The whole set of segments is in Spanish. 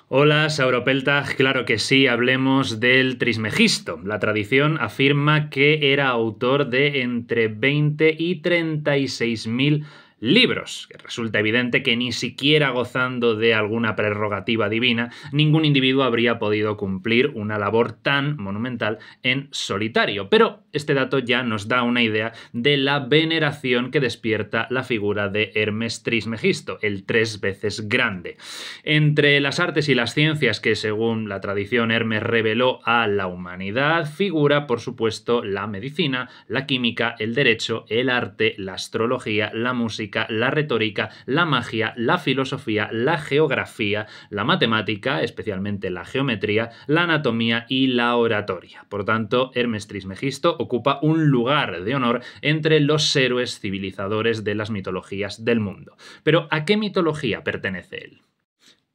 Hola, Sauropelta. Claro que sí, hablemos del Trismegisto. La tradición afirma que era autor de entre 20 y 36.000 libros, que resulta evidente que ni siquiera gozando de alguna prerrogativa divina, ningún individuo habría podido cumplir una labor tan monumental en solitario. Pero este dato ya nos da una idea de la veneración que despierta la figura de Hermes Trismegisto, el tres veces grande. Entre las artes y las ciencias que, según la tradición, Hermes reveló a la humanidad, figura, por supuesto, la medicina, la química, el derecho, el arte, la astrología, la música, la retórica, la magia, la filosofía, la geografía, la matemática, especialmente la geometría, la anatomía y la oratoria. Por tanto, Hermes Trismegisto ocupa un lugar de honor entre los héroes civilizadores de las mitologías del mundo. Pero ¿a qué mitología pertenece él?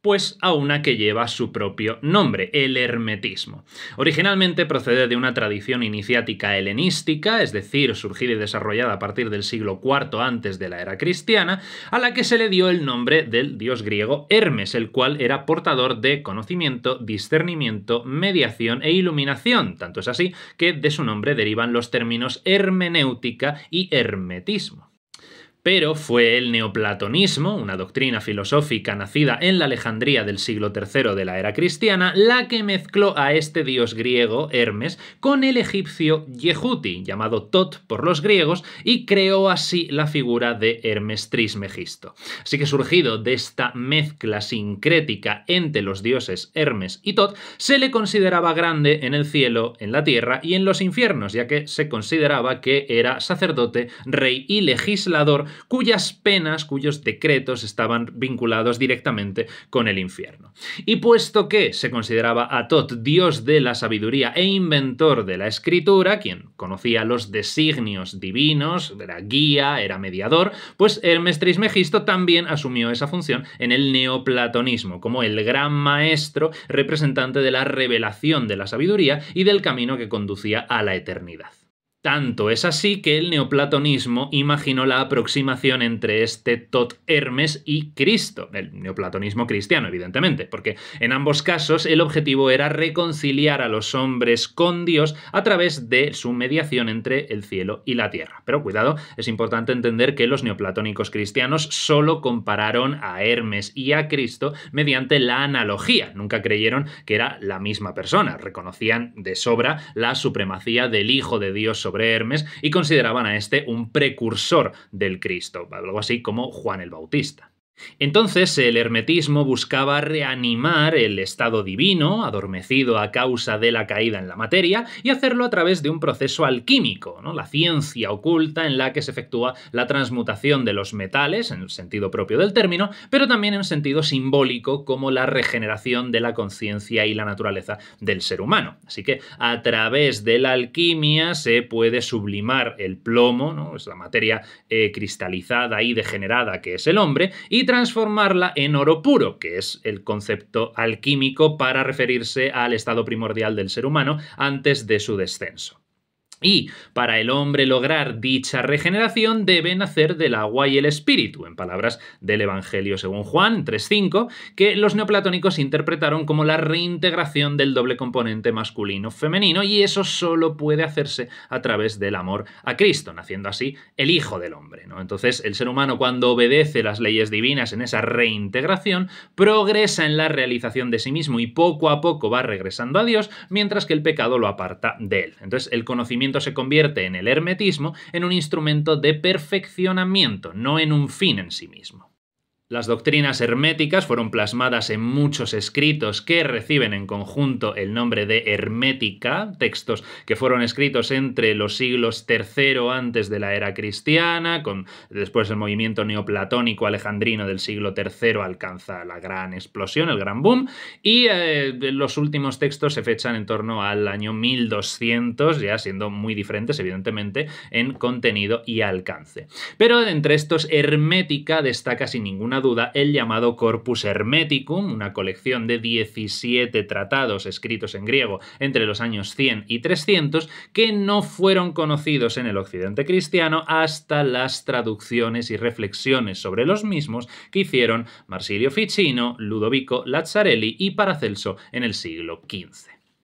Pues a una que lleva su propio nombre, el hermetismo. Originalmente procede de una tradición iniciática helenística, es decir, surgida y desarrollada a partir del siglo IV antes de la era cristiana, a la que se le dio el nombre del dios griego Hermes, el cual era portador de conocimiento, discernimiento, mediación e iluminación. Tanto es así que de su nombre derivan los términos hermenéutica y hermetismo. Pero fue el neoplatonismo, una doctrina filosófica nacida en la Alejandría del siglo III de la era cristiana, la que mezcló a este dios griego, Hermes, con el egipcio Yehuti, llamado Tot por los griegos, y creó así la figura de Hermes Trismegisto. Así que surgido de esta mezcla sincrética entre los dioses Hermes y Tot, se le consideraba grande en el cielo, en la tierra y en los infiernos, ya que se consideraba que era sacerdote, rey y legislador, cuyas penas, cuyos decretos estaban vinculados directamente con el infierno. Y puesto que se consideraba a Tot dios de la sabiduría e inventor de la escritura, quien conocía los designios divinos, era guía, era mediador, pues Hermes Trismegisto también asumió esa función en el neoplatonismo, como el gran maestro representante de la revelación de la sabiduría y del camino que conducía a la eternidad. Tanto es así que el neoplatonismo imaginó la aproximación entre este Tot Hermes y Cristo, el neoplatonismo cristiano, evidentemente, porque en ambos casos el objetivo era reconciliar a los hombres con Dios a través de su mediación entre el cielo y la tierra. Pero cuidado, es importante entender que los neoplatónicos cristianos solo compararon a Hermes y a Cristo mediante la analogía, nunca creyeron que era la misma persona, reconocían de sobra la supremacía del Hijo de Dios sobre Hermes y consideraban a este un precursor del Cristo, algo así como Juan el Bautista. Entonces el hermetismo buscaba reanimar el estado divino, adormecido a causa de la caída en la materia, y hacerlo a través de un proceso alquímico, ¿no? La ciencia oculta en la que se efectúa la transmutación de los metales, en el sentido propio del término, pero también en sentido simbólico, como la regeneración de la conciencia y la naturaleza del ser humano. Así que a través de la alquimia se puede sublimar el plomo, ¿no? Es la materia cristalizada y degenerada que es el hombre, y transformarla en oro puro, que es el concepto alquímico para referirse al estado primordial del ser humano antes de su descenso. Y para el hombre lograr dicha regeneración debe nacer del agua y el espíritu, en palabras del Evangelio según Juan 3.5, que los neoplatónicos interpretaron como la reintegración del doble componente masculino-femenino, y eso solo puede hacerse a través del amor a Cristo, naciendo así el Hijo del Hombre, ¿no? Entonces el ser humano, cuando obedece las leyes divinas en esa reintegración, progresa en la realización de sí mismo y poco a poco va regresando a Dios, mientras que el pecado lo aparta de él. Entonces el conocimiento se convierte en el hermetismo en un instrumento de perfeccionamiento, no en un fin en sí mismo. Las doctrinas herméticas fueron plasmadas en muchos escritos que reciben en conjunto el nombre de hermética, textos que fueron escritos entre los siglos III antes de la era cristiana, después el movimiento neoplatónico alejandrino del siglo III alcanza la gran explosión, el gran boom, y los últimos textos se fechan en torno al año 1200, ya siendo muy diferentes, evidentemente, en contenido y alcance. Pero entre estos hermética destaca sin ninguna ninguna duda, el llamado Corpus Hermeticum, una colección de 17 tratados escritos en griego entre los años 100 y 300, que no fueron conocidos en el occidente cristiano hasta las traducciones y reflexiones sobre los mismos que hicieron Marsilio Ficino, Ludovico Lazzarelli y Paracelso en el siglo XV.